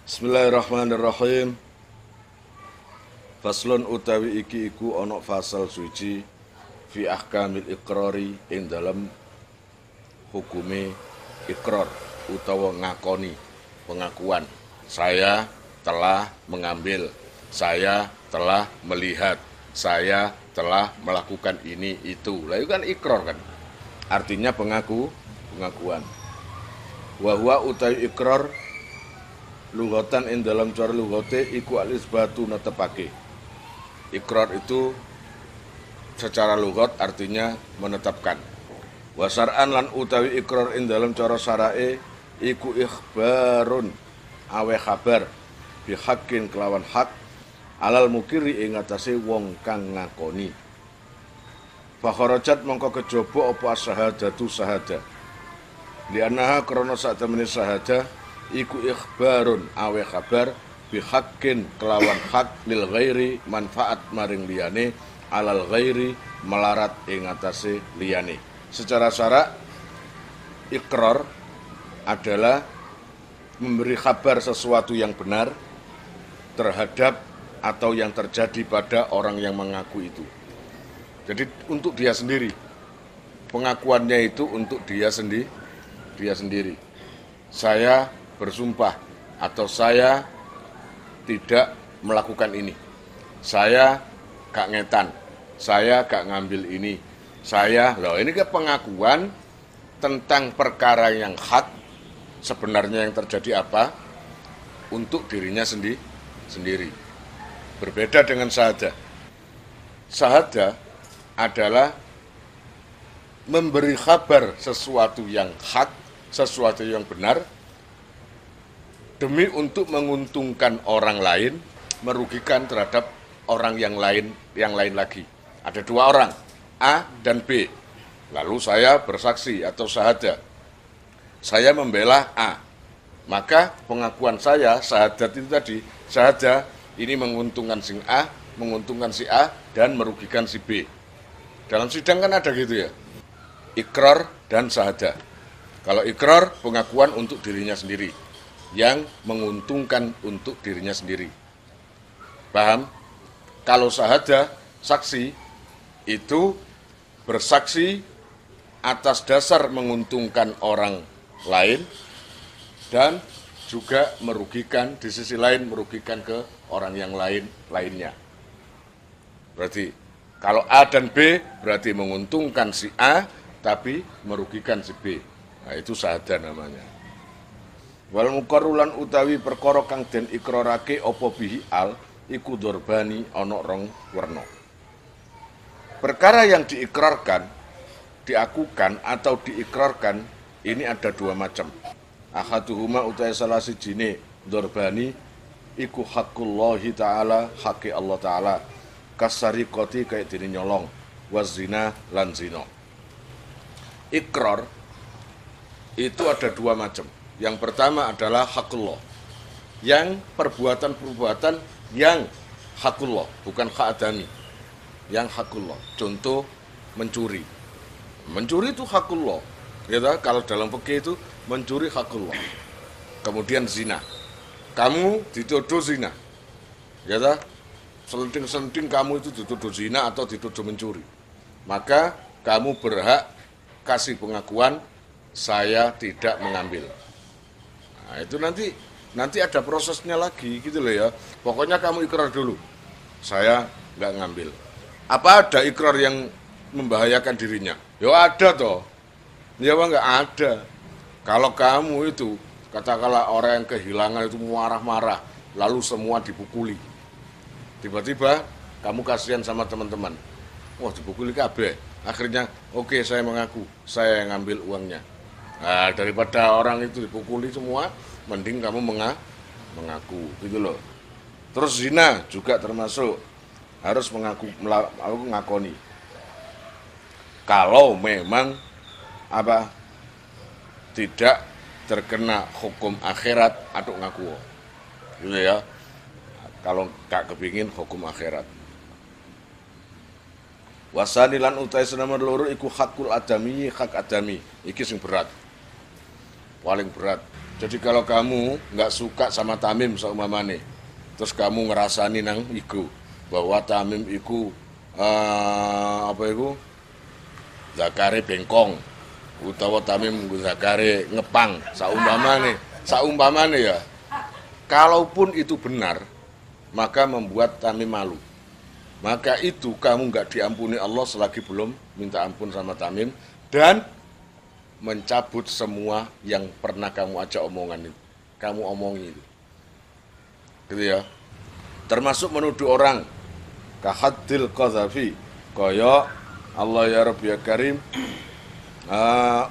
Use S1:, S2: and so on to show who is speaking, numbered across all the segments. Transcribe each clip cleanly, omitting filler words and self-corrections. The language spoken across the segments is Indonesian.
S1: Bismillahirrahmanirrahim. Faslun utawi iki iku ana fasal suci fi ahkamil iqrari ing dalem hukume ikrar utawa ngakoni pengakuan. Saya telah mengambil, saya telah melihat, saya telah melakukan ini itu. Lah itu kan ikrar kan. Artinya pengakuan. Wa huwa utawi ikrar lughatan ing dalam cara lughate iku al-isbatu netepake. Ikrar itu secara lughat artinya menetapkan. Wa syar'an lan utawi ikrar ing dalam cara syara'e iku ikhbarun awe kabar bi haqqin kelawan hak alal mukiri ing atase wong kang ngakoni. Fa kharajat mongko kejaba apa syahadatu syahada. Li'annaha krana sak temene syahada iku ikhbarun awe kabar bihaqqin kelawan hak lil ghairi manfaat maring liyane alal ghairi melarat ing atase liyane. Secara syarak ikrar adalah memberi kabar sesuatu yang benar terhadap atau yang terjadi pada orang yang mengaku itu. Jadi untuk dia sendiri. Pengakuannya itu untuk dia sendiri. Saya bersumpah atau saya tidak melakukan ini, saya gak ngetan, saya gak ngambil ini, ini kan pengakuan tentang perkara yang hak sebenarnya yang terjadi apa untuk dirinya sendiri. Berbeda dengan syahadah. Syahadah adalah memberi kabar sesuatu yang hak, sesuatu yang benar demi untuk menguntungkan orang lain, merugikan terhadap orang yang lain lagi. Ada dua orang, A dan B. Lalu saya bersaksi atau syahadah. Saya membela A. Maka pengakuan saya, syahadat itu tadi, syahadah ini menguntungkan si A, menguntungkan si A, dan merugikan si B. Dalam sidang kan ada gitu ya, ikrar dan syahadah. Kalau ikrar, pengakuan untuk dirinya sendiri, yang menguntungkan untuk dirinya sendiri. Paham? Kalau syahadah, saksi, itu bersaksi atas dasar menguntungkan orang lain dan juga merugikan, di sisi lain merugikan ke orang yang lainnya. Berarti kalau A dan B berarti menguntungkan si A tapi merugikan si B. Nah, itu syahadah namanya. Wal muqarrulan utawi perkara kang den ikrarake apa bihi al iku dorbani ana rong werna. Perkara yang diikrarkan, diakukan atau diikrarkan ini ada dua macam. Ahaduhuma utawi salah sijine dorbani iku haqqullahi taala, haqi Allah taala, kasariqati kaya dene nyolong, wazina lan zina. Ikrar itu ada dua macam. Yang pertama adalah hakullah, yang perbuatan-perbuatan yang hakullah, bukan hak adami, yang hakullah. Contoh mencuri, mencuri itu hakullah, ya, kalau dalam fikih itu mencuri hakullah. Kemudian zina, kamu dituduh zina, ya, selenting-selenting kamu itu dituduh zina atau dituduh mencuri, maka kamu berhak kasih pengakuan saya tidak mengambil. Nah, itu nanti ada prosesnya lagi gitu loh ya. Pokoknya kamu ikrar dulu, saya nggak ngambil. Apa ada ikrar yang membahayakan dirinya? Ya ada toh. Ya nggak ada. Kalau kamu itu katakanlah orang yang kehilangan itu marah-marah, lalu semua dipukuli. Tiba-tiba kamu kasihan sama teman-teman. Wah, dipukuli kabeh. Akhirnya oke, saya mengaku, saya yang ngambil uangnya. Nah, daripada orang itu dipukuli semua, mending kamu mengaku, gitu loh. Terus zina juga termasuk, harus mengakoni. Kalau memang tidak terkena hukum akhirat atau ngaku, gitu ya. Kalau gak kepingin hukum akhirat. Wasanilan utai senama loro iku hakul adami, hak adami, iki sing berat. Paling berat. Jadi kalau kamu nggak suka sama tamim seumpamane, terus kamu ngerasani nang iku bahwa tamim iku apa iku zakare bengkong utawa tamim zakare ngepang saumpamane ya. Kalaupun itu benar, maka membuat tamim malu. Maka itu kamu nggak diampuni Allah selagi belum minta ampun sama tamim dan mencabut semua yang pernah kamu ajak omongan itu, kamu omongi itu, gitu ya. Termasuk menuduh orang, kahaddil qadhafi, kaya Allah ya Rabbi ya Karim,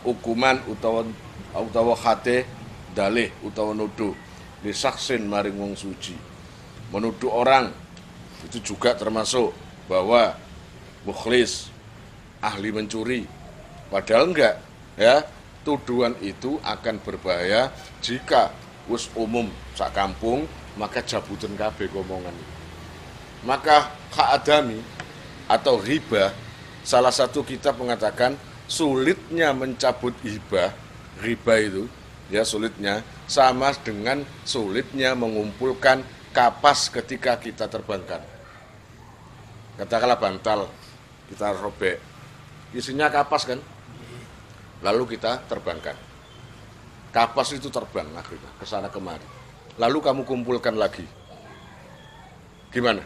S1: hukuman utawa khate dalih utawa nuduh disaksin maring wong suci. Menuduh orang itu juga termasuk bahwa mukhlis, ahli mencuri, padahal enggak. Ya, tuduhan itu akan berbahaya jika wis umum sak kampung, maka jabutan kabeh omongan. Maka hak adami atau riba, salah satu kitab mengatakan sulitnya mencabut riba itu, ya sulitnya sama dengan sulitnya mengumpulkan kapas ketika kita terbangkan. Katakanlah bantal kita robek, isinya kapas kan? Lalu kita terbangkan. Kapas itu terbang akhirnya ke sana kemari. Lalu kamu kumpulkan lagi. Gimana?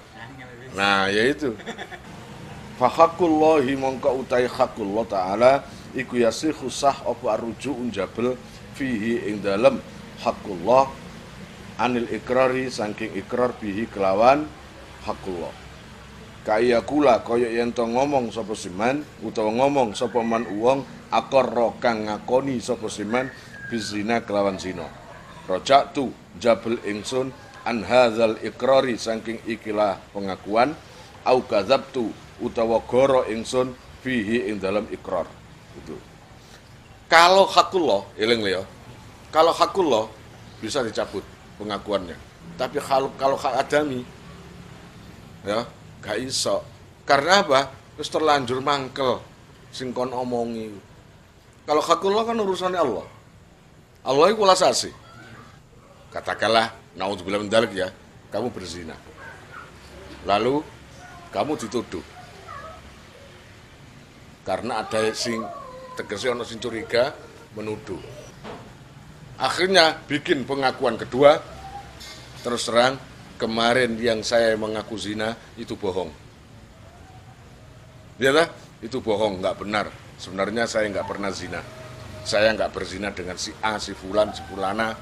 S1: Nah, yaitu. Fa haqqullahi mongko utai haqqullah taala iku yasihu sah apa arruju unjabel fihi ing dalem haqqullah anil ikrari saking ikrar bihi kelawan haqqullah. Kaya kula kaya yen to ngomong sapa siman utawa ngomong sapa man wong aqarra kang ngakoni sapa siman bizina kelawan zina. Raja'tu jabal ingsun an hadzal iqrari saking ikilah pengakuan au kadzabtu utawa goro ingsun fihi ing dalam ikrar. Itu. Kalau hakullah, eling ya. Kalau hakullah bisa dicabut pengakuannya. Tapi kalau hak adami ya gak iso. Karena apa? Terus terlanjur mangkel sing kon omongi. Kalau hakullah kan urusannya Allah. Allah itu kuasa sih. Katakanlah, naudzubillah min dzalik ya, kamu berzina. Lalu kamu dituduh. Karena ada sing tegese ana sing curiga menuduh. Akhirnya bikin pengakuan kedua, terus terang kemarin yang saya mengaku zina itu bohong. Iyalah, itu bohong, nggak benar. Sebenarnya saya nggak pernah zina. Saya nggak berzina dengan si A, si Fulan, si Fulana.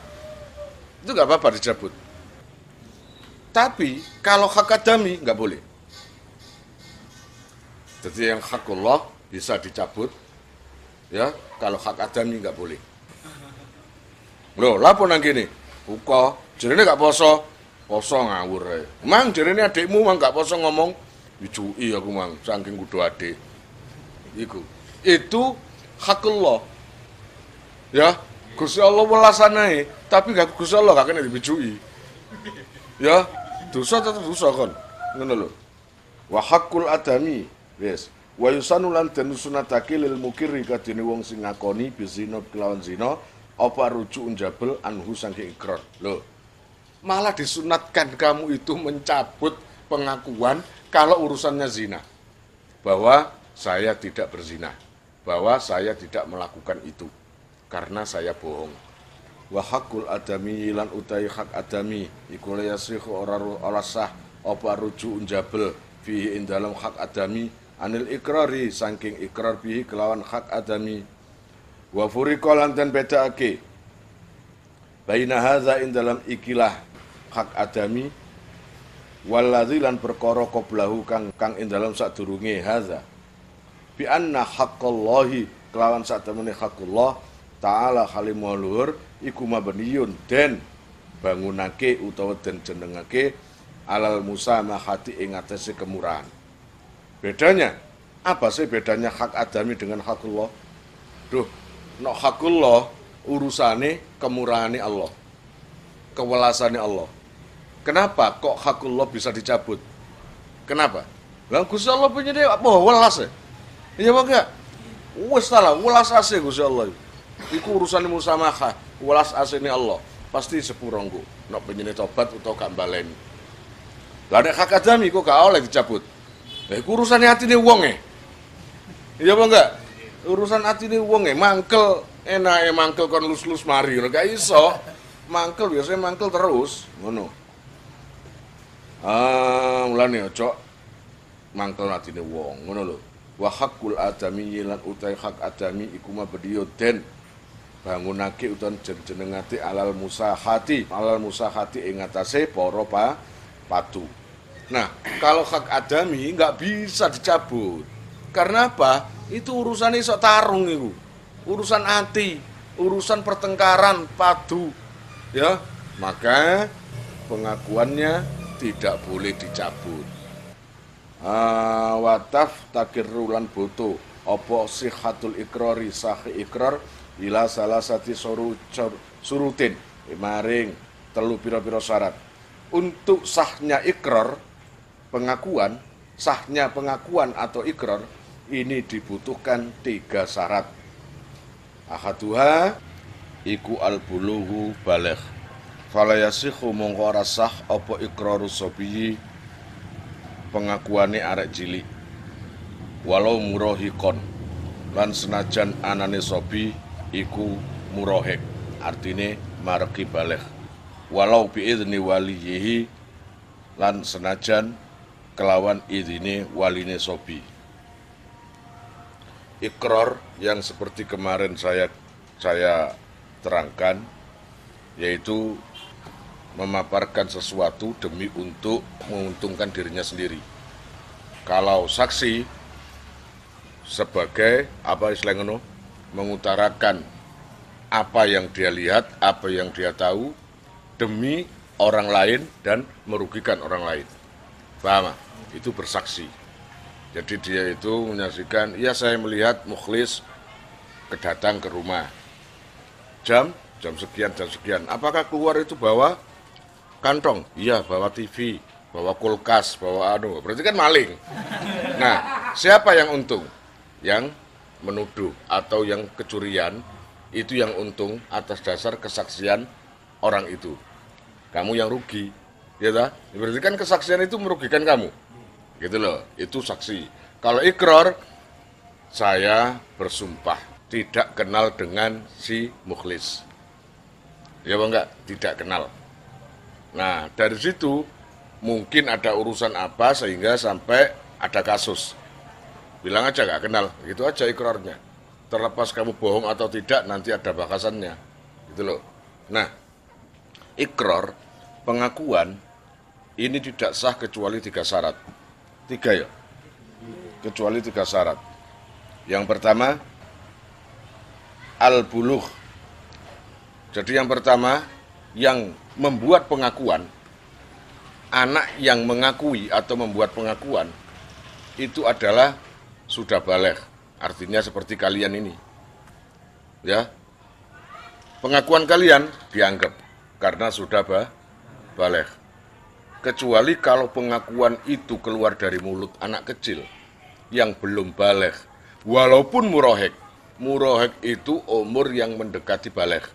S1: Itu nggak apa-apa dicabut. Tapi kalau hak adami nggak boleh. Jadi yang hakullah bisa dicabut, ya. Kalau hak adami nggak boleh. Loh, lapo nang gini? Buka, jerene gak poso. Poso ngawur ae. Mang jerene adikmu mang gak poso ngomong, wijui aku mang saking kudu adik. Iku. Itu hakullah. Ya, Gusti Allah welasanae, tapi gak Gusti Allah gak kena diwijui. Ya, dosa tetep dosa kon. Ngono lho. Wa haqqul adami, wis. Wa yusanu lan den sunatake lil mukiri kadene wong sing ngakoni bizina kelawan zina apa rujuk unjabel anhu saking ikrar. Loh. Malah disunatkan kamu itu mencabut pengakuan kalau urusannya zina. Bahwa saya tidak berzina. Bahwa saya tidak melakukan itu. Karena saya bohong. Wa haqqul adami lan utai hak adami iku la yasihu ora sah apa rujuk unjabel fihi ing dalam hak adami anil ikrari saking ikrar bihi kelawan hak adami. Wa furiqa lan den bedakake baina hadza ing dalam ikilah hak adami waladzi lan perkara qablahu kang ing dalam sadurunge hadza bi anna haqqallahi kelawan satemene haqqullah ta'ala halimul luhur iku mabniyun den bangunake utawa den jenengake alal musamahati ing atase kemurahan. Bedanya apa sih bedanya hak adami dengan hakullah? Duh, nek hakullah urusane kemurahane Allah. Kewelasane Allah. Kenapa kok hakullah bisa dicabut? Kenapa? Lah Gusti Allah punya dia apa welas ya? Iya apa enggak? Wis salah, welas ase Gusti Allah. Iku urusan musamahah, welas asine Allah, pasti sepuro engko. Nek penyene tobat utawa gak baleni. Lah nek hak adami kok gak oleh dicabut. Iku urusane atine wong e. Iya apa enggak? Urusan atine wong e, mangkel enake mangkel kon lus-lus mari ngono gak iso. Mangkel biasanya mangkel terus ngono. Mulane ojo mangkel atine wong ngono lho. Wa haqqul adami lan utai hak adami iku mabdiyo den bangunake utawa jenengate alal musahati ing atase para patu. Nah, kalau hak adami nggak bisa dicabut. Karena apa? Itu urusan iso tarung itu. Urusan hati, urusan pertengkaran padu. Ya, maka pengakuannya tidak boleh dicabut. Wataf takirulan boto opo sihatul ikrori sahih ikrar ila salah sati surutin maring telu pira-pira syarat. Untuk sahnya ikrar sahnya pengakuan atau ikrar ini dibutuhkan 3 syarat. Ahaduha iku al-bulughu baligh. Fala yasikhu mongko ora sah apa ikraru sobiyi pengakuane arek cilik. Walau murahikon lan senajan anane sobi iku murahik, artine mareki baligh. Walau biidzni waliyihi lan senajan kelawan idine waline sobi. Ikrar yang seperti kemarin saya terangkan, yaitu memaparkan sesuatu demi untuk menguntungkan dirinya sendiri. Kalau saksi sebagai apa istilahnya, mengutarakan apa yang dia lihat, apa yang dia tahu demi orang lain dan merugikan orang lain. Paham? Itu bersaksi. Jadi dia itu menyaksikan, ya saya melihat Mukhlis kedatang ke rumah jam sekian. Apakah keluar itu bawa kantong? Iya, bawa TV, bawa kulkas, bawa berarti kan maling. Nah, siapa yang untung? Yang menuduh atau yang kecurian, itu yang untung atas dasar kesaksian orang itu. Kamu yang rugi, ya tak? Berarti kan kesaksian itu merugikan kamu. Gitu loh, itu saksi. Kalau ikrar, saya bersumpah tidak kenal dengan si Mukhlis. Ya apa enggak? Tidak kenal. Nah, dari situ mungkin ada urusan apa sehingga sampai ada kasus. Bilang aja gak kenal, gitu aja ikrarnya. Terlepas kamu bohong atau tidak, nanti ada bakasannya. Gitu loh. Nah, ikrar, pengakuan, ini tidak sah kecuali 3 syarat. 3 ya? Kecuali 3 syarat. Yang pertama, al-bulugh. Jadi yang pertama, yang membuat pengakuan, anak yang mengakui atau membuat pengakuan, itu adalah sudah baligh. Artinya seperti kalian ini. Ya. Pengakuan kalian dianggap karena sudah baligh. Kecuali kalau pengakuan itu keluar dari mulut anak kecil yang belum baligh. Walaupun murahik. Murahik itu umur yang mendekati baligh.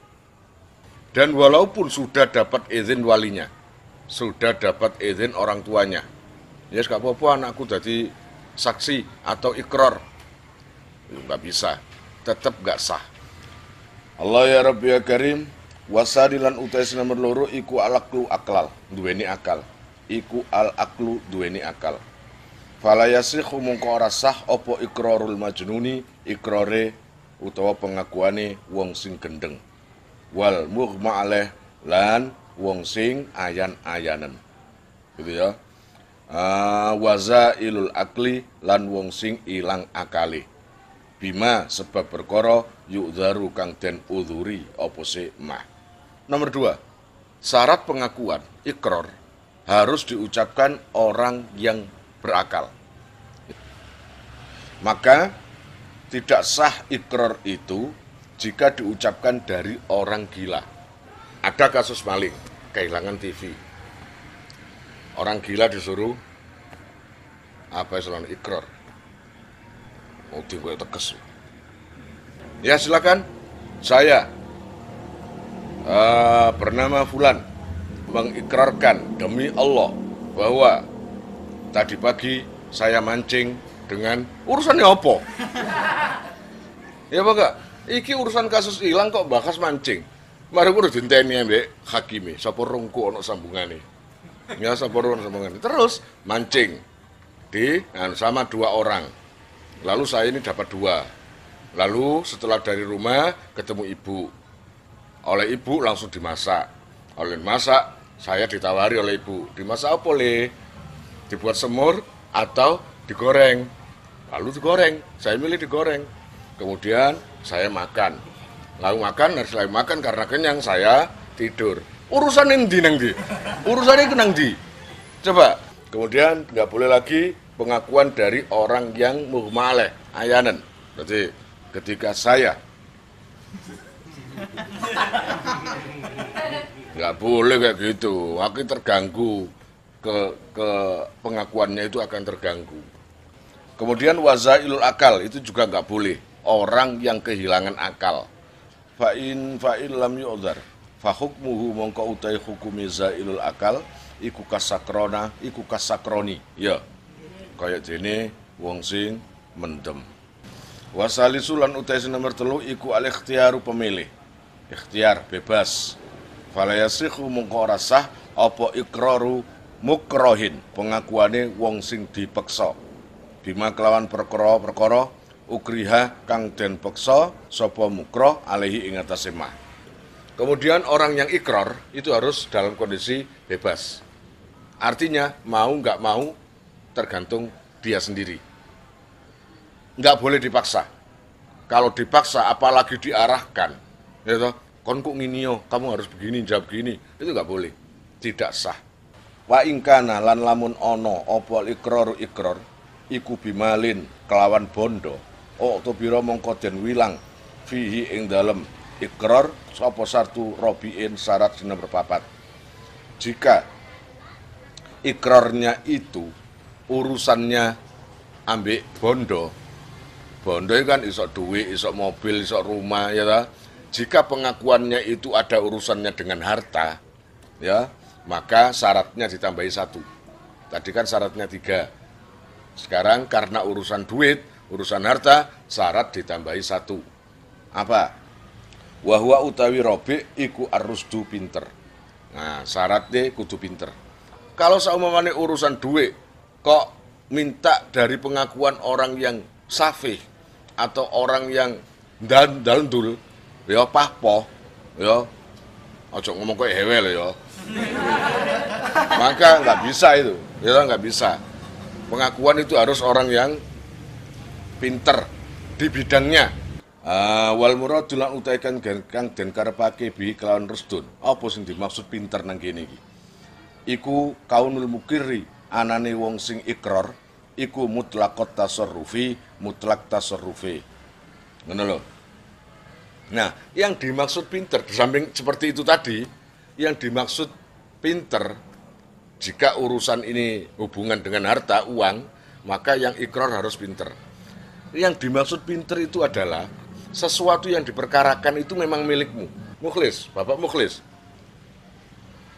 S1: Dan walaupun sudah dapat izin walinya, sudah dapat izin orang tuanya. Ya gak apa-apa anakku jadi saksi atau ikrar. Nggak bisa, tetap nggak sah. Allah ya Rabbi ya Karim, wasadilan utais nomor loro iku al-aqlu aklal, duweni akal. Iku al-aqlu duweni akal. Fala yasikhu mongko ora sah apa ikrarul majnuni, ikrare utawa pengakuane wong sing gendeng. Wal mughma alaih lan wong sing ayan-ayanen. Gitu ya. Wazailul akli lan wong sing ilang akali. Bima sebab perkara yu'dharu kang den udhuri apa se mah. Nomor 2, syarat pengakuan ikrar harus diucapkan orang yang berakal. Maka tidak sah ikrar itu jika diucapkan dari orang gila. Ada kasus maling, kehilangan TV. Orang gila disuruh apa istilahnya ikrar. Mau tinggal tegas. Ya silakan, saya bernama Fulan mengikrarkan demi Allah bahwa tadi pagi saya mancing dengan urusannya apa? Ya apa enggak? Iki urusan kasus hilang kok bahas mancing. Mari kudu dinteni ambek hakime, sapa rungku ana sambungane. Ya sapa ono sambungane. Terus mancing sama 2 orang. Lalu saya ini dapat 2. Lalu setelah dari rumah ketemu ibu. Oleh ibu langsung dimasak. Oleh masak saya ditawari oleh ibu. Dimasak apa le? Dibuat semur atau digoreng. Lalu digoreng. Saya milih digoreng. Kemudian saya makan. Lalu makan, setelah makan karena kenyang saya tidur. Urusan endi nang ndi? Urusannya ku nang ndi? Coba. Kemudian nggak boleh lagi pengakuan dari orang yang muhmaleh, ayanan. Berarti ketika saya nggak boleh kayak gitu, aku terganggu, ke pengakuannya itu akan terganggu. Kemudian wazailul akal itu juga nggak boleh, orang yang kehilangan akal. Fa'in lam yu'dzar fa hukmuhu mongko utai hukumi zailul akal iku kasakroni ya kaya dene wong sing mendem. Wasalisulan utai nomor 3 iku al ikhtiaru pemilih, ikhtiar bebas. Fala yasikhu mongko ora sah apa iqraru mukrohin, pengakuane wong sing dipeksa bima kelawan perkara ukriha kang den peksa sapa mukroh alaihi ing atase mah. Kemudian orang yang ikrar itu harus dalam kondisi bebas. Artinya mau nggak mau tergantung dia sendiri. Nggak boleh dipaksa. Kalau dipaksa apalagi diarahkan, ya toh, kon kok ngini yo, kamu harus begini, jawab begini, itu nggak boleh. Tidak sah. Wa ingkana lan lamun ono apa ikrar iku bimalin kelawan bondo. Oh to biro mongko den wilang fihi ing dalem ikrar sapa sartu robiin syarat nomor 4. Jika ikrarnya itu urusannya ambek bondo itu kan iso duit, iso mobil, iso rumah ya ta? Jika pengakuannya itu ada urusannya dengan harta ya, maka syaratnya ditambahi 1. Tadi kan syaratnya 3. Sekarang karena urusan duit, urusan harta, syarat ditambahi 1. Apa? Wahwa utawi robi iku arusdu pinter. Nah, syaratnya kudu pinter. Kalau seumpamane urusan duit, kok minta dari pengakuan orang yang safih atau orang yang dandul, ya pahpoh, ya ojo ngomong kayak hewel ya. Maka nggak bisa itu, ya nggak bisa. Pengakuan itu harus orang yang pinter di bidangnya. Wal muradu lan utaikan kang den karepake bi kelawan resdun. Apa sing dimaksud pinter nang kene iki? Iku kaunul mukirri, anane wong sing ikrar iku mutlak tasarrufi. Ngono lho. Nah, yang dimaksud pinter di samping seperti itu tadi, yang dimaksud pinter jika urusan ini hubungan dengan harta, uang, maka yang ikrar harus pinter. Yang dimaksud pinter itu adalah sesuatu yang diperkarakan itu memang milikmu. Mukhlis, Bapak Mukhlis.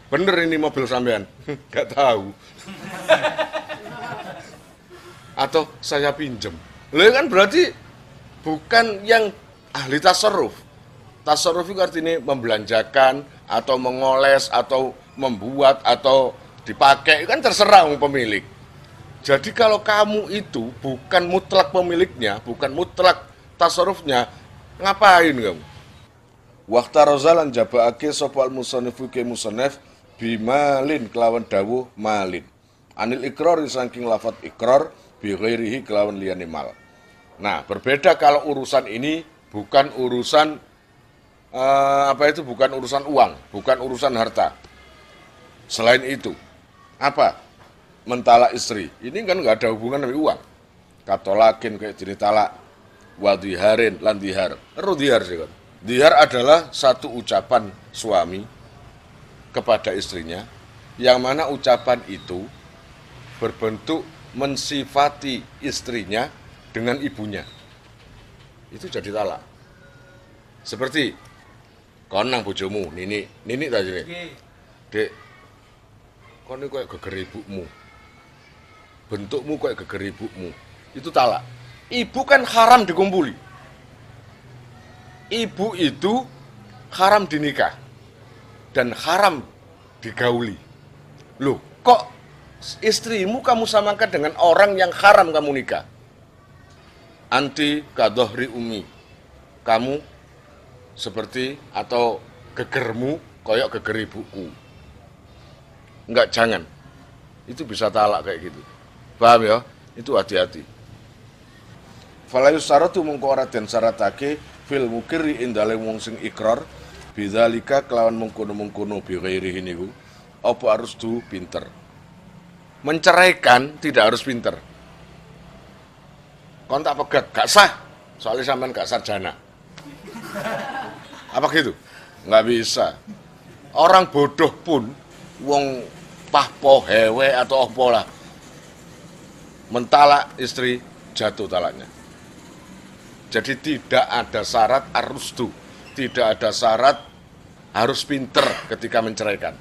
S1: Bener ini mobil sampean? Gak tahu. Atau saya pinjem. Lah kan berarti bukan yang ahli tasarruf. Tasarruf itu artinya membelanjakan atau mengoles atau membuat atau dipakai, kan terserah pemilik. Jadi kalau kamu itu bukan mutlak pemiliknya, bukan mutlak tasarrufnya, ngapain kamu? Waqta rozalan jabaake sopal musannifu ke musannif bimalin kelawan dawuh malin. Anil ikrar saking lafat ikrar bi ghairihi kelawan liyane mal. Nah, berbeda kalau urusan ini bukan urusan bukan urusan uang, bukan urusan harta. Selain itu, apa? Mentalak istri. Ini kan nggak ada hubungan dengan uang. Katolakin kayak jenis talak, wadiharin lan dihar. Dihar sih kan. Dihar adalah satu ucapan suami kepada istrinya, yang mana ucapan itu berbentuk mensifati istrinya dengan ibunya. Itu jadi talak. Seperti kon nang bojomu, Nini ta jenenge. Dek, kon iki koyo geger ibumu. Bentukmu koyo geger ibumu. Itu talak. Ibu kan haram dikumpuli. Ibu itu haram dinikah dan haram digauli. Loh, kok istrimu kamu samakan dengan orang yang haram kamu nikah? Anti kadohri umi. Kamu seperti atau gegermu koyok geger ibuku. Enggak, jangan. Itu bisa talak kayak gitu. Paham ya? Itu hati-hati. Falayus syaratu mengko ora den syaratake fil mukirri indale wong sing ikrar bidzalika kelawan mengkono-mengkono bi ghairihi niku apa harus du pinter. Menceraikan tidak harus pinter. Kon tak pegat gak sah. Soalnya sampean gak sarjana. Apa gitu? Nggak bisa. Orang bodoh pun, wong pahpo, hewe atau opolah, mentalak istri, jatuh talaknya. Jadi tidak ada syarat harus tuh, tidak ada syarat harus pinter ketika menceraikan.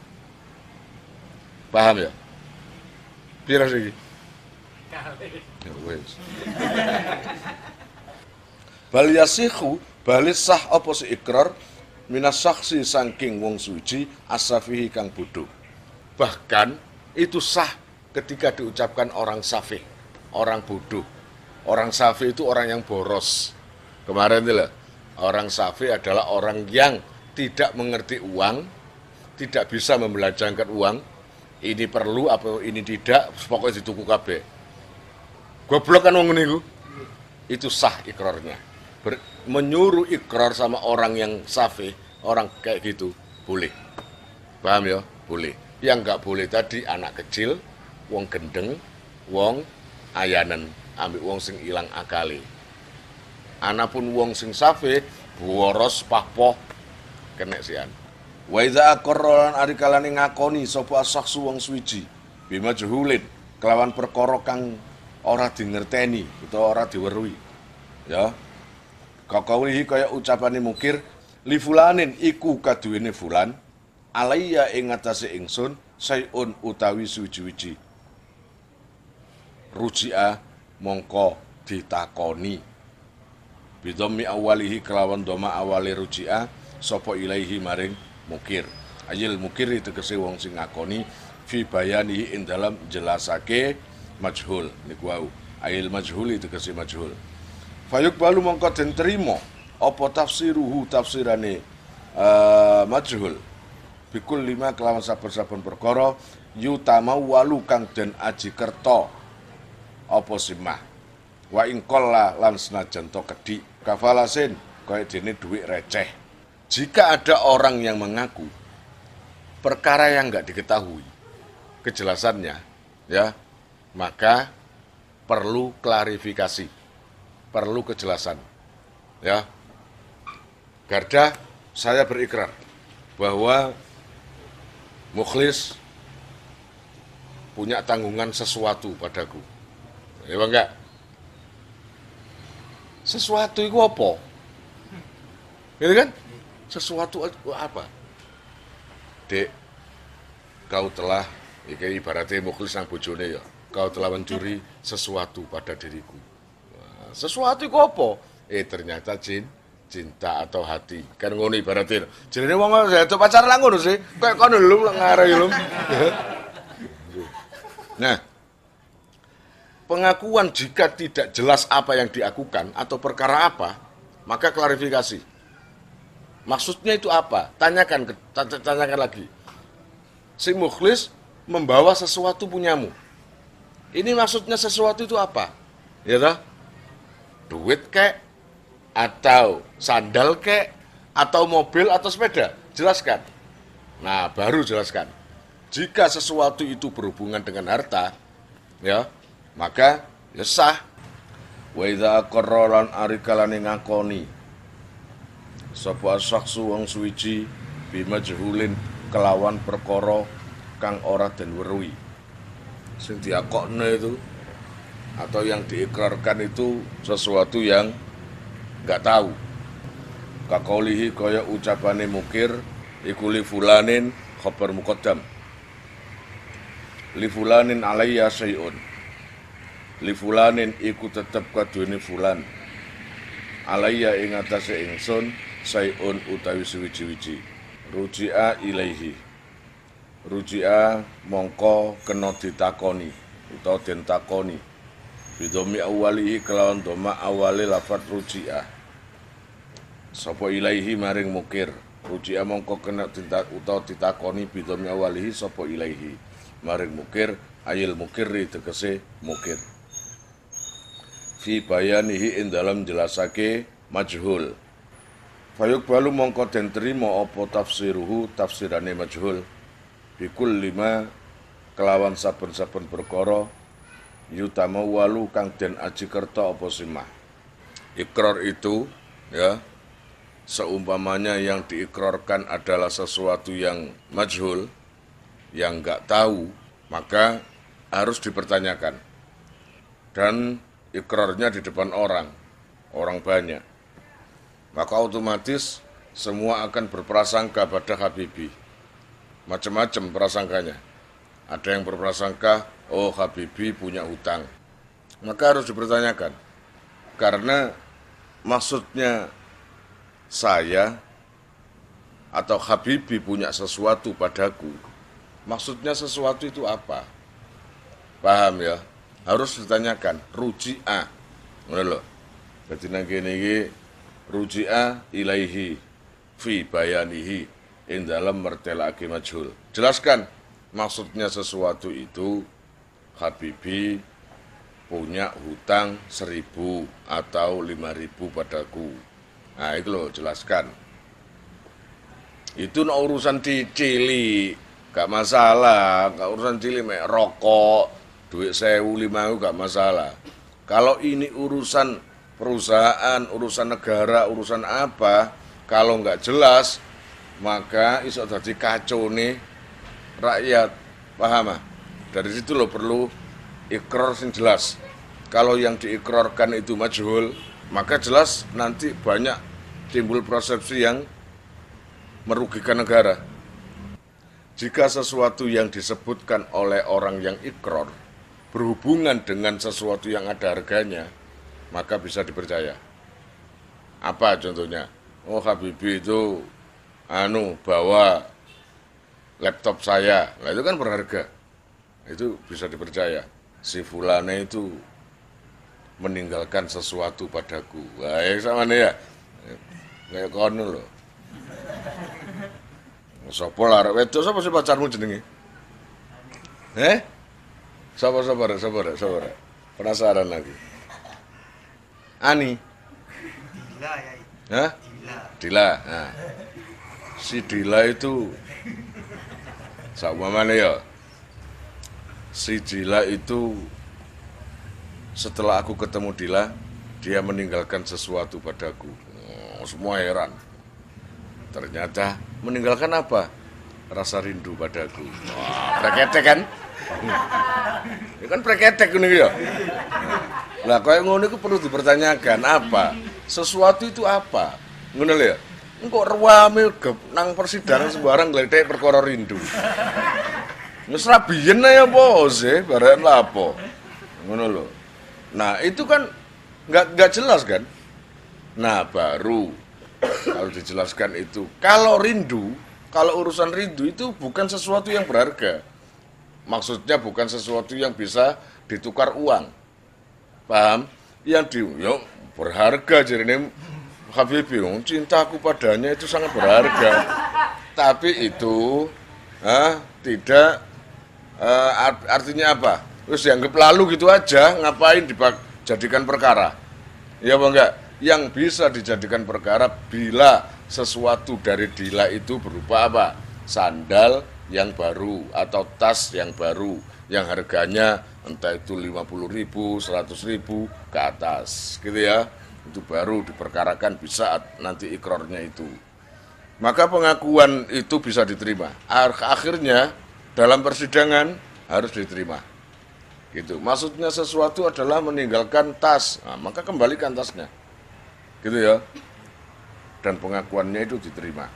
S1: Paham ya? Biar lagi. Bal yasihu bali sah apa si ikrar minas saksi saking wong suci asafihi kang bodoh. Bahkan itu sah ketika diucapkan orang safih, orang bodoh. Orang safih itu orang yang boros. Kemarin itu lah, orang safih adalah orang yang tidak mengerti uang, tidak bisa membelanjakan uang. Ini perlu apa ini tidak, pokoknya dituku kabeh. Goblok kan wong niku. Itu sah ikrarnya. Menyuruh ikrar sama orang yang safih, orang kayak gitu, boleh. Paham ya? Boleh. Yang nggak boleh tadi anak kecil, wong gendeng, wong ayanen, ambil wong sing ilang akali. Anapun wong sing safih, boros pahpoh, kena sian. Wa idza aqarra lan ari kalane ngakoni sapa saksu wong suci, bima juhulin, kelawan perkara kang ora dingerteni utawa ora diweruhi. Ya. Kakaulihi kaya ucapane mukir li fulanin iku kaduwene fulan alaiya ing atase ingsun sayun utawi suci-suci ruji'a mongko ditakoni bidhammi awalihi kelawan doma awali ruji'a sapa ilaihi maring mukir ayil mukir tegese wong sing ngakoni fi bayani ing dalam jelasake majhul niku wau ayil majhul tegese majhul. Fayuk balu mongko den trimo apa tafsiruhu tafsirane majhul bikul 5 kelawan saben-saben perkara yutamau walu kang den aji kerta apa simah wa ing qalla lan senajan to kedhi kafalasin kaya dene dhuwit receh. Jika ada orang yang mengaku perkara yang enggak diketahui kejelasannya ya, maka perlu klarifikasi. Perlu kejelasan, ya. Garda, saya berikrar bahwa Mukhlis punya tanggungan sesuatu padaku. Ya enggak? Sesuatu itu apa? Gitu kan? Sesuatu apa? Dek, kau telah, iki ibaratnya Mukhlis nang bojone ya, kau telah mencuri sesuatu pada diriku. Sesuatu itu apa? Ternyata cinta atau hati. Kan ngono ibaratin. Jenenge wong itu pacaran lah ngono sih. Kayak kono lho ngarai lho. Nah, pengakuan jika tidak jelas apa yang diakukan atau perkara apa, maka klarifikasi. Maksudnya itu apa? Tanyakan lagi. Si Mukhlis membawa sesuatu punyamu. Ini maksudnya sesuatu itu apa? Ya toh? Duit kek, atau sandal kek, atau mobil atau sepeda, jelaskan. Nah, baru jelaskan. Jika sesuatu itu berhubungan dengan harta, ya, maka ya sah. Wa idza aqarra lan ari kalane ngakoni sapa saksu wong suci bimajhulin kelawan perkara kang ora den weruhi. Sing diakokne itu atau yang diikrarkan itu sesuatu yang nggak tahu. Kakaulihi kaya ucapane mukir iku li fulanin khabar muqaddam. Li fulanin alayya syai'un. Li fulanin iku tetep kaduweni fulan. Alayya ing atase ingsun syai'un utawi suwiji-wiji. Ruji'a ilaihi. Ruji'a mongko kena ditakoni utawa den takoni. Bidomi awalihi kelawan doma awali lafat ruji'a. Sapa ilaihi maring mukir. Ruji'a mongko kena utawa ditakoni bidomi awalihi sapa ilaihi maring mukir ayil mukirri tegese mukir. Fi bayanihi ing dalam jelasake majhul. Fayuk balu mongko den trima apa tafsiruhu tafsirane majhul. Bikul lima kelawan saben-saben perkara yutama walu kang den aji kerta apa simah. Ikrar itu ya seumpamanya yang diikrarkan adalah sesuatu yang majhul, yang enggak tahu, maka harus dipertanyakan. Dan ikrarnya di depan orang banyak. Maka otomatis semua akan berprasangka pada Habibi. Macam-macam prasangkanya. Ada yang berprasangka, oh Habibi punya hutang. Maka harus dipertanyakan. Karena maksudnya saya atau Habibi punya sesuatu padaku. Maksudnya sesuatu itu apa? Paham ya? Harus ditanyakan. Ruji'a. Ngono lho. Dadi nang kene iki ruji'a ilaihi fi bayanihi ing dalam mertelake majhul. Jelaskan maksudnya sesuatu itu Habibi punya hutang 1.000 atau 5.000 padaku. Nah itu loh jelaskan. Itu urusan dicili gak masalah. Gak urusan cili mek rokok duit 1.500 gak masalah. Kalau ini urusan perusahaan, urusan negara, urusan apa, kalau nggak jelas, maka iso dadi kacau nih rakyat, paham? Dari situ lo perlu ikrar sing jelas. Kalau yang diikrarkan itu majhul, maka jelas nanti banyak timbul persepsi yang merugikan negara. Jika sesuatu yang disebutkan oleh orang yang ikrar berhubungan dengan sesuatu yang ada harganya, maka bisa dipercaya. Apa contohnya? Oh Habibi itu bawa laptop saya. Nah itu kan berharga. Itu bisa dipercaya. Si fulane itu meninggalkan sesuatu padaku. Wah, sama nih ya. Kayak kono loh. Sopo lah, wedok sapa sih pacarmu jenenge? Sabar. Penasaran lagi. Ani.
S2: Dila ya.
S1: Hah? Dila. Nah. Si Dila itu saumpamane ya. Si Dila itu setelah aku ketemu Dila, dia meninggalkan sesuatu padaku. Semua heran. Ternyata meninggalkan apa? Rasa rindu padaku. Wah, preketek kan? Ini kan preketek ini ya. Lah kayak ngono itu perlu dipertanyakan apa? Sesuatu itu apa? Ngono lho ya. Engko ruame nang persidangan sembarang gledek perkara rindu. Wis rabiyen ya apa sih bareng lapo. Ngono lho. Nah, itu kan enggak jelas kan? Nah, baru kalau dijelaskan itu. Kalau rindu, kalau urusan rindu itu bukan sesuatu yang berharga. Maksudnya bukan sesuatu yang bisa ditukar uang. Paham? Yang berharga jadi Habibi, cintaku padanya itu sangat berharga. Tapi itu tidak artinya apa? Terus dianggap lalu gitu aja, ngapain dijadikan perkara? Ya apa enggak? Yang bisa dijadikan perkara bila sesuatu dari Dila itu berupa apa? Sandal yang baru atau tas yang baru yang harganya entah itu 50.000, 100.000 ke atas, gitu ya. Itu baru diperkarakan bisa nanti ikrarnya itu. Maka pengakuan itu bisa diterima. Akhirnya dalam persidangan harus diterima. Gitu. Maksudnya sesuatu adalah meninggalkan tas. Nah, maka kembalikan tasnya. Gitu ya. dan pengakuannya itu diterima.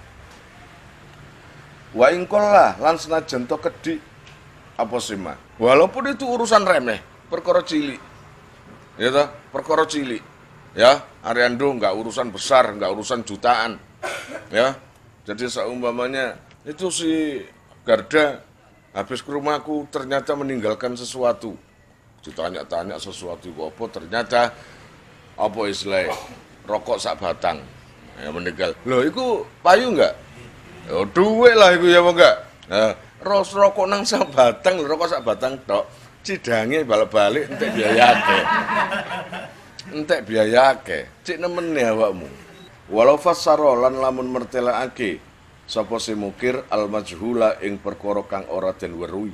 S1: Wa ingkolah lan senajan to kedik apa sima. Walaupun itu urusan remeh, perkara cilik. Ya toh, perkara cilik. Ya, Ariando enggak urusan besar, enggak urusan jutaan. Ya. Jadi seumpamanya itu si Garda habis ke rumahku ternyata meninggalkan sesuatu. Ditanya-tanya sesuatu apa ternyata apa istilahnya rokok sak batang. Ya meninggal. Loh, itu payu enggak? Ya duwe lah iku ya apa enggak? Nah, rokok nang sak batang, rokok sak batang tok. Cidange balik-balik entek biaya akeh. Entek biaya akeh. Cik nemene awakmu. Walau fassara lan lamun mertelakake sapa si mukir al-majhula ing perkara kang ora den weruhi.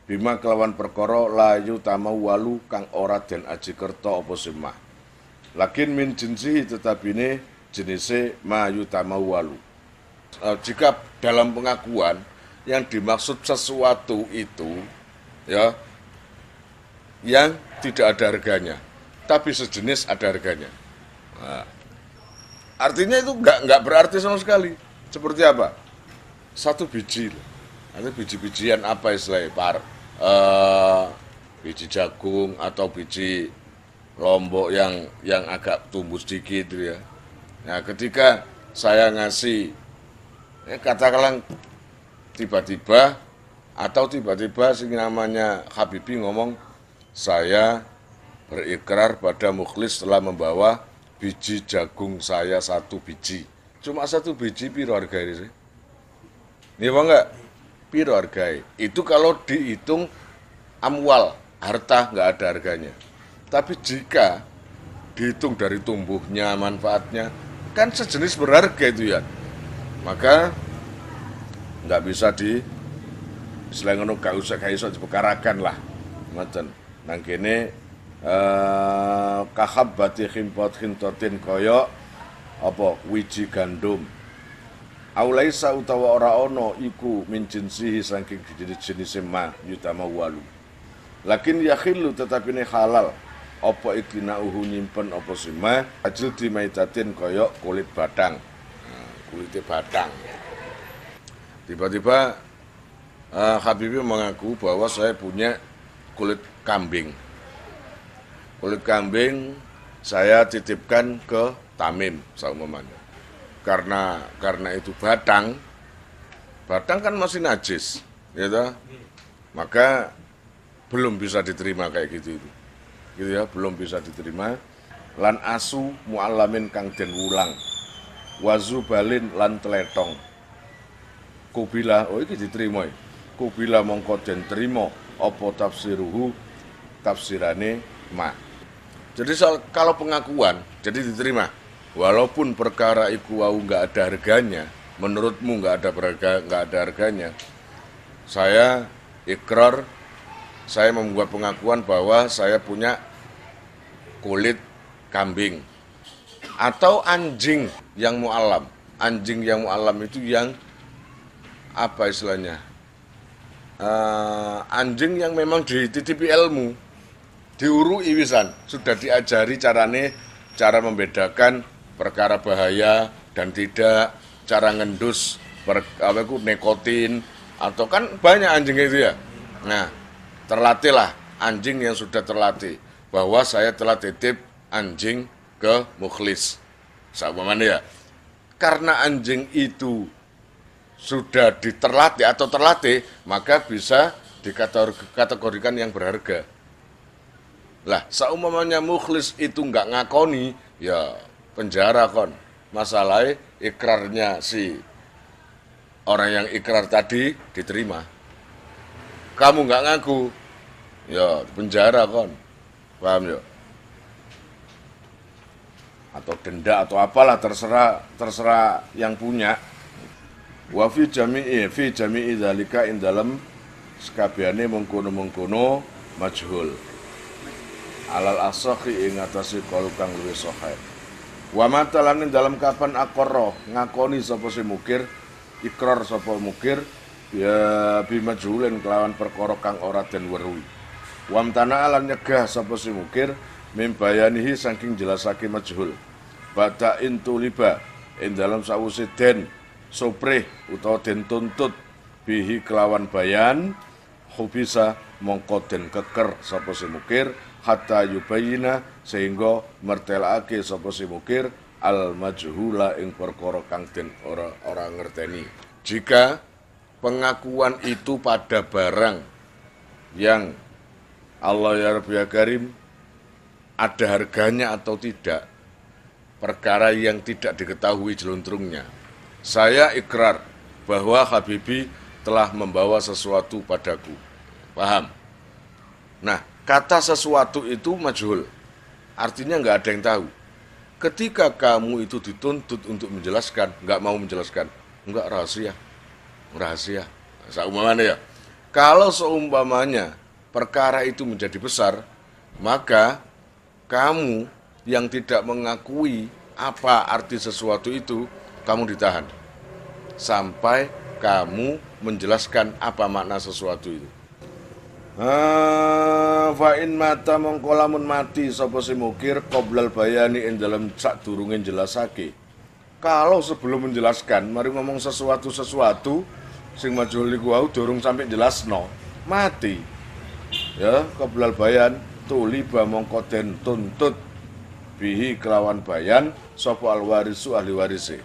S1: Bima kelawan perkara layu tamawalu kang ora den aji kerta apa simah. Lakin min jinsihi tetapine jenise ma yutamawalu. Jika dalam pengakuan yang dimaksud sesuatu itu ya yang tidak ada harganya, tapi sejenis ada harganya. Nah, artinya itu enggak berarti sama sekali. Seperti apa? Satu biji, atau biji-bijian apa istilahnya? Biji jagung atau biji lombok yang agak tumbuh sedikit gitu ya. Nah, ketika saya ngasih katakanlah tiba-tiba sing namanya Habibie ngomong, saya berikrar pada mukhlis telah membawa biji jagung saya 1 biji. Cuma 1 biji piro harganya sih? Ini apa enggak? Piro harganya? Itu kalau dihitung amwal, harta enggak ada harganya. Tapi jika dihitung dari tumbuhnya, manfaatnya, kan sejenis berharga itu ya. Maka nggak bisa selain ngono gak usah dipekarakan lah. Ngoten. Nang kene kahabbati khintotin kaya apa wiji gandum. Aulaisa utawa ora ono iku min jinsihi saking jenis ma yutama walu. Lakin yakhillu tetapine halal apa iklinauhu nyimpen apa sima ajil dimaitatin kaya kulit badang. Kulitnya badang. Tiba-tiba Habibie mengaku bahwa saya punya kulit kambing. Kulit kambing saya titipkan ke Tamim saumpamanya. Karena itu badang kan masih najis, gitu. Maka belum bisa diterima kayak gitu itu. Gitu ya, belum bisa diterima. Lan asu mu'allamin kang den wulang. Wazu balin lan teletong. Kubila, oh iki diterima. Kubila mongko den trima apa tafsiruhu tafsirane ma. Jadi kalau pengakuan jadi diterima. Walaupun perkara iku wau enggak ada harganya, menurutmu enggak ada harganya. Saya ikrar, saya membuat pengakuan bahwa saya punya kulit kambing atau anjing yang mu'alam. Anjing yang mu'alam itu yang apa istilahnya? Anjing yang memang dititipi ilmu, diurui wisan, sudah diajari cara membedakan perkara bahaya dan tidak, cara ngendus nikotin, atau kan banyak anjing itu ya. Nah, terlatihlah anjing yang sudah terlatih bahwa saya telah titip anjing ke mukhlis. Saumpamanya ya. Karena anjing itu sudah diterlatih atau terlatih, maka bisa dikategorikan yang berharga. Lah, saumpamanya mukhlis itu enggak ngakoni, ya penjara kon. Masalahnya ikrarnya si orang yang ikrar tadi diterima. Kamu enggak ngaku, ya penjara kon. Paham ya? Atau denda atau apalah, terserah yang punya. Wa fi jami'i dzalika in dalam sekabehane mengkono-mengkono majhul. Alal asakhi ing atase kaul kang luwih sahih. Wa matalan dalam kapan aqarra ngakoni sapa si mukir, ikrar sapa mukir ya bi majhulin kelawan perkara kang ora den weruhi. Wa mtana lan nyegah sapa si mukir mim bayanihi saking jelasake majhul. Bata intuliba ing dalam sawuse den sopreh utawa den tuntut bihi kelawan bayan hubisa mongko den keker sapa si mukir hatta yubayina sehingga mertelake sapa si mukir al majhula ing perkara kang den ora ngerteni. Jika pengakuan itu pada barang yang Allah ya Rabbi ya Karim ada harganya atau tidak, perkara yang tidak diketahui jeluntrungnya, saya ikrar bahwa Habibi telah membawa sesuatu padaku. Paham? Nah, kata sesuatu itu majhul, artinya nggak ada yang tahu. Ketika kamu itu dituntut untuk menjelaskan, nggak mau menjelaskan, nggak rahasia. Seumpamanya ya, kalau seumpamanya perkara itu menjadi besar, maka kamu yang tidak mengakui apa arti sesuatu itu, kamu ditahan sampai kamu menjelaskan apa makna sesuatu itu. Fa'in mata mongkolamun mati sapa si mukir qoblal bayani ing dalam sadurunge jelasake. Kalau sebelum menjelaskan mari ngomong sesuatu sing majhul iku wau durung sampai jelasno, mati. Ya, qoblal bayan tuliba mongko den tuntut bihi kelawan bayan sapa alwarisu ahli warise.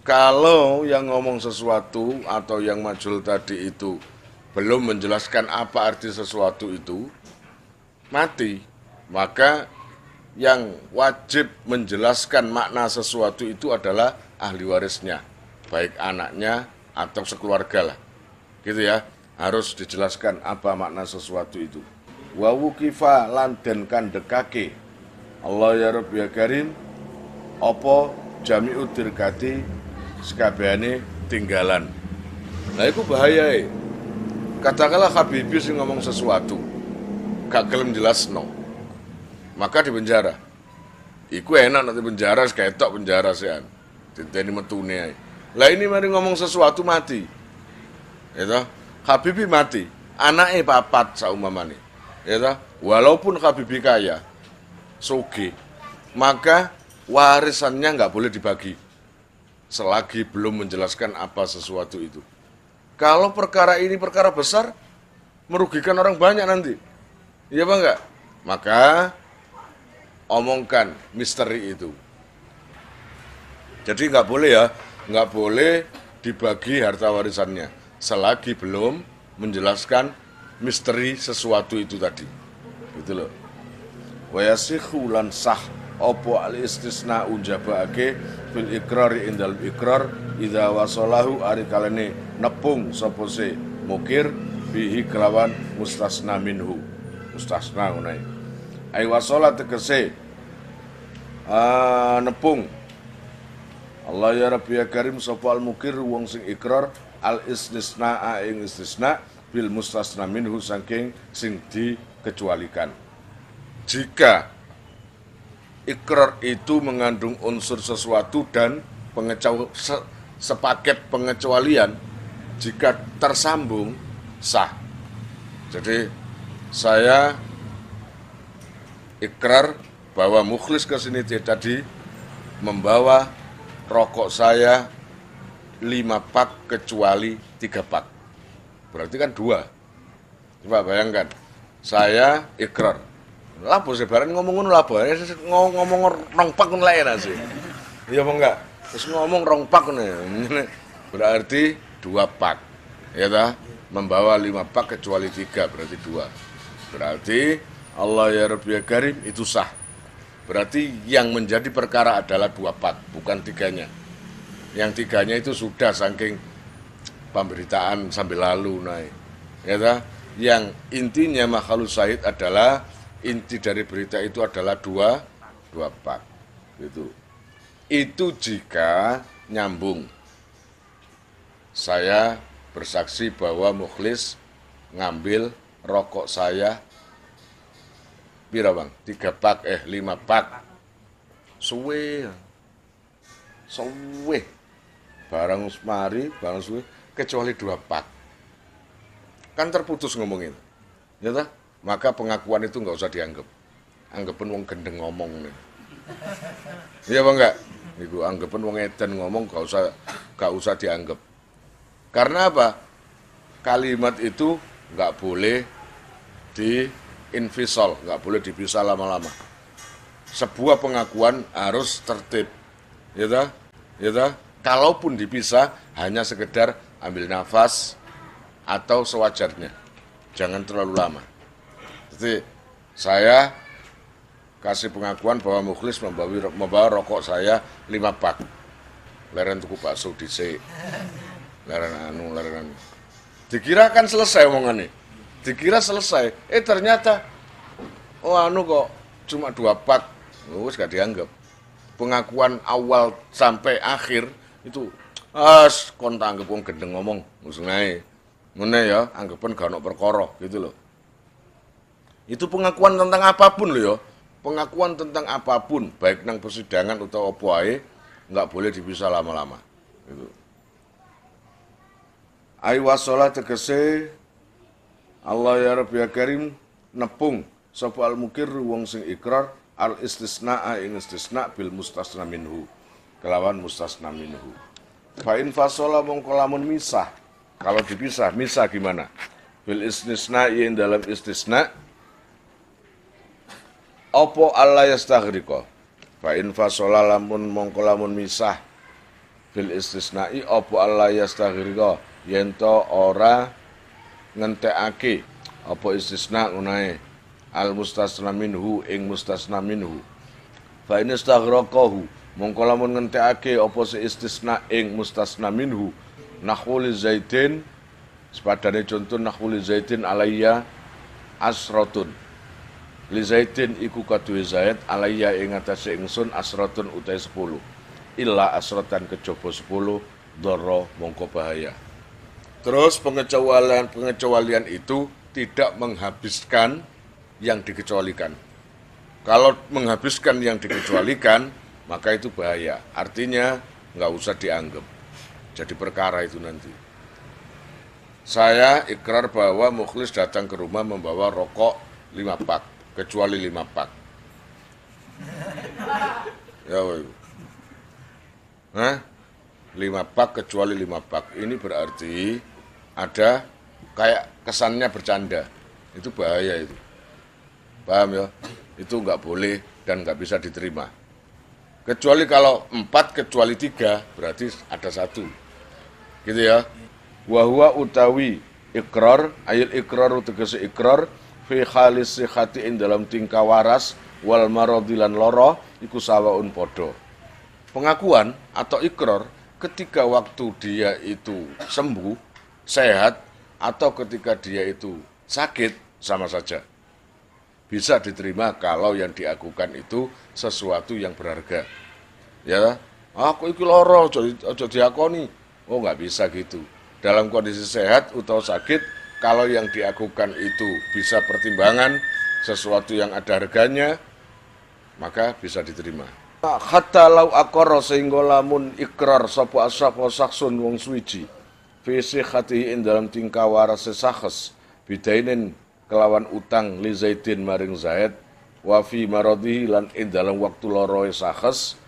S1: Kalau yang ngomong sesuatu atau yang majhul tadi itu belum menjelaskan apa arti sesuatu itu, mati, maka yang wajib menjelaskan makna sesuatu itu adalah ahli warisnya, baik anaknya atau sekeluarga lah, gitu ya, harus dijelaskan apa makna sesuatu itu. Wa wukifa lan den kandhekake Allah ya Rabbi ya Karim apa jami'ud dirkati sekabehane tinggalan. Nah itu bahaya. Katakanlah Habibi sing ngomong sesuatu gak gelem jelasno, maka di penjara. Iku enak nanti penjara, ketok penjara sean. Diteni metune ae. Lah ini mari ngomong sesuatu mati. Ya toh? Habibi mati, anake papat saumpamane. Ya toh? Walaupun Habibi kaya, sugih, maka warisannya nggak boleh dibagi selagi belum menjelaskan apa sesuatu itu. Kalau perkara ini perkara besar, merugikan orang banyak nanti. Iya apa enggak? Maka omongkan misteri itu. Jadi nggak boleh ya, nggak boleh dibagi harta warisannya selagi belum menjelaskan misteri sesuatu itu tadi. Gitu loh. Wa yasikhu lan sah opo al istisna unjabake fil ikrari indal ikrar idza wasalahu ari kalene nepung sapa se mukir bihi kelawan mustasna minhu. Mustasna ngono ai wasala tegese nepung Allah ya Rabbi ya Karim sapa al mukir wong sing ikrar al istisna ing istisna bil mustasna minhu saking sing dikecualikan. Jika ikrar itu mengandung unsur sesuatu dan sepaket pengecualian, jika tersambung sah. Jadi saya ikrar bahwa mukhlis kesini tadi membawa rokok saya 5 pak kecuali 3 pak. Berarti kan 2. Coba bayangkan, saya ikrar. Lapo sebaran ngomong ngono lapo, ngomong rongpak ngono lae sih. Iya apa enggak? Terus ngomong rongpak ngono. Berarti 2 pak. Ya ta? Membawa 5 pak kecuali 3 berarti 2. Berarti Allah ya Rabbi ya Karim itu sah. Berarti yang menjadi perkara adalah 2 pak, bukan 3-nya. Yang 3-nya itu sudah saking pemberitaan sambil lalu naik. Ya ta? Yang intinya makhluk syahid adalah inti dari berita itu adalah 2 pak. Gitu. Itu jika nyambung. Saya bersaksi bahwa mukhlis ngambil rokok saya pira bang? 3 pak, 5 pak. Suwe. Barang mari, barang suwe, kecuali 2 pak. Kan terputus ngomongin. Ya tak? Maka pengakuan itu nggak usah dianggap. Anggapan wong gendeng ngomong nih. Iya apa enggak? Iku anggapan wong edan ngomong gak usah dianggap. Karena apa? Kalimat itu nggak boleh diinfisal, nggak boleh dipisah lama-lama. Sebuah pengakuan harus tertib, ya toh? Ya toh? Kalaupun dipisah hanya sekedar ambil nafas atau sewajarnya, jangan terlalu lama. Jadi saya kasih pengakuan bahwa Mukhlis membawa rokok saya 5 pak. Leren tuku bakso dhisik. Leren. Dikira kan selesai omongannya. Dikira selesai. Ternyata kok cuma 2 pak. Wis gak dianggap. Pengakuan awal sampai akhir itu kon tak anggap wong gendeng ngomong. Ngene ya, anggapan gak ono perkara gitu loh. Itu pengakuan tentang apapun loh ya. Pengakuan tentang apapun, baik nang persidangan atau apa ae, nggak boleh dipisah lama-lama. Gitu. Aiwasola tegese Allah ya Rabbi ya Karim nepung sapa al-mukir wong sing ikrar al-istisna ing istisna bil mustasna minhu. Kelawan mustasna minhu. Fa in fasola mongko lamun misah. Kalau dipisah, misah gimana? Bil istisna ing dalam istisna opo Allah yastaghriqa fa in fasola lamun mongko lamun misah bil istisna'i opo Allah yastaghriqa yen to ora ngentekake apa istisna ngunae al mustasna minhu ing mustasna minhu fa in istaghraqahu mongko lamun ngentekake apa se istisna ing mustasna minhu nahwul zaidin sepadane contoh nahwul zaidin alayya asratun li Zaidin iku kaduwe Zaid alayya ing atase ingsun asratun utai 10 illa asratan kejaba 10 doro mongko bahaya. Terus pengecualian itu tidak menghabiskan yang dikecualikan. Kalau menghabiskan yang dikecualikan maka itu bahaya. Artinya nggak usah dianggap jadi perkara itu nanti. Saya ikrar bahwa Mukhlis datang ke rumah membawa rokok 5 pak. Kecuali 5 pak. Ya, 5 pak kecuali 5 pak. Ini berarti ada kayak kesannya bercanda. Itu bahaya itu. Paham ya? Itu nggak boleh dan nggak bisa diterima. Kecuali kalau 4 kecuali 3 berarti ada 1. Gitu ya. Wahwa utawi ikrar, ayil ikraru tegese ikrar fi khalis sihati ing dalam tingkah waras wal maradilan loro iku sawaun podo. Pengakuan atau ikrar ketika waktu dia itu sembuh, sehat, atau ketika dia itu sakit sama saja. Bisa diterima kalau yang diakukan itu sesuatu yang berharga. Ya, aku iki loro aja diakoni. Oh, nggak bisa gitu. Dalam kondisi sehat atau sakit, kalau yang diakukan itu bisa pertimbangan, sesuatu yang ada harganya, maka bisa diterima. Hatta lau akara sehingga lamun ikrar sapa ashafa saksun wong suwiji fi sihhatihi ing dalam tingkah waras sesakhes bidainin kelawan utang li Zaidin maring Zaid wa fi maradihi lan ing dalam waktu loro sakhes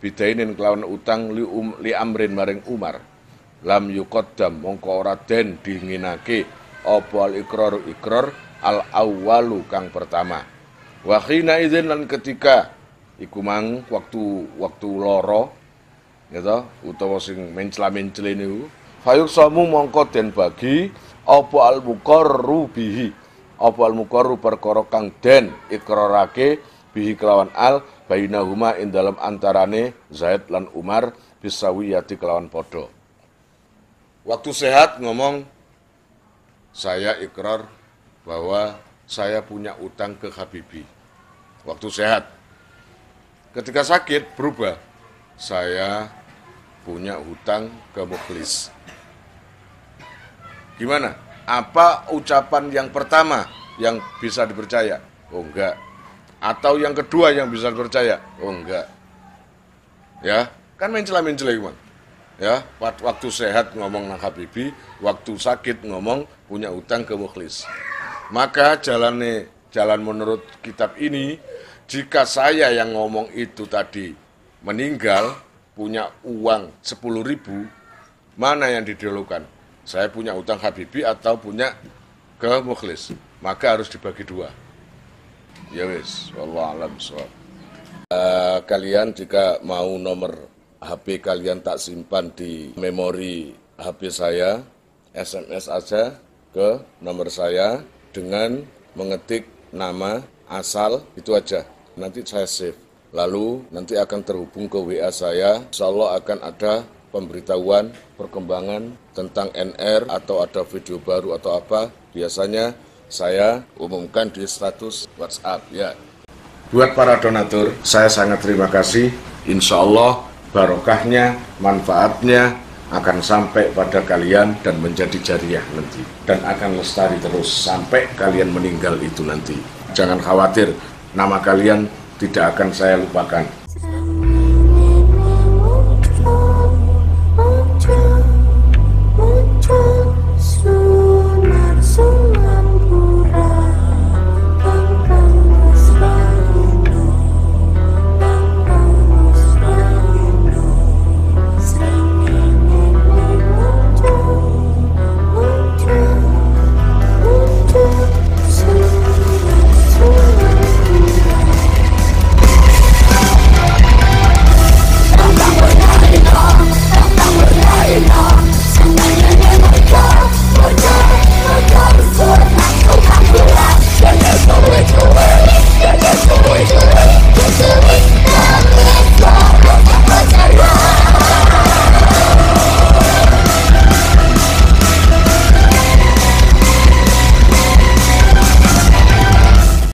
S1: bidainin kelawan utang li Amrin maring Umar lam yuqaddam mongko ora den dinginake apa al-ikrar al awwalu kang pertama. Wa khina idzin lan ketika iku mang waktu loro gitu utawa sing mencla-mencle niku fayuk samu mongko den bagi apa al-muqarru bihi apa al-muqarru perkara kang den ikrarake bihi kelawan al bainahuma ing dalam antarane Zaid lan Umar bisawiyati kelawan padha. Waktu sehat ngomong saya ikrar bahwa saya punya utang ke Habibi. Waktu sehat. Ketika sakit berubah. Saya punya hutang ke Mukhlis. Gimana? Apa ucapan yang pertama yang bisa dipercaya? Oh enggak. Atau yang kedua yang bisa dipercaya? Oh enggak. Ya, kan mencela-mencela gimana? Ya, waktu sehat ngomong nang Habibi, waktu sakit ngomong punya utang ke Mukhlis. Maka jalan menurut kitab ini, jika saya yang ngomong itu tadi meninggal, punya uang 10.000, mana yang didahulukan? Saya punya utang Habibi atau punya ke Mukhlis? Maka harus dibagi dua. Ya wis, wallahu a'lam bishawab. Kalian jika mau nomor HP kalian tak simpan di memori HP saya, SMS aja ke nomor saya dengan mengetik nama, asal, itu aja. Nanti saya save. Lalu nanti akan terhubung ke WA saya. Insya Allah akan ada pemberitahuan, perkembangan tentang NR atau ada video baru atau apa. Biasanya saya umumkan di status WhatsApp ya. Buat para donatur, saya sangat terima kasih. Insya Allah barokahnya, manfaatnya akan sampai pada kalian dan menjadi jariah nanti. Dan akan lestari terus sampai kalian meninggal itu nanti. Jangan khawatir, nama kalian tidak akan saya lupakan.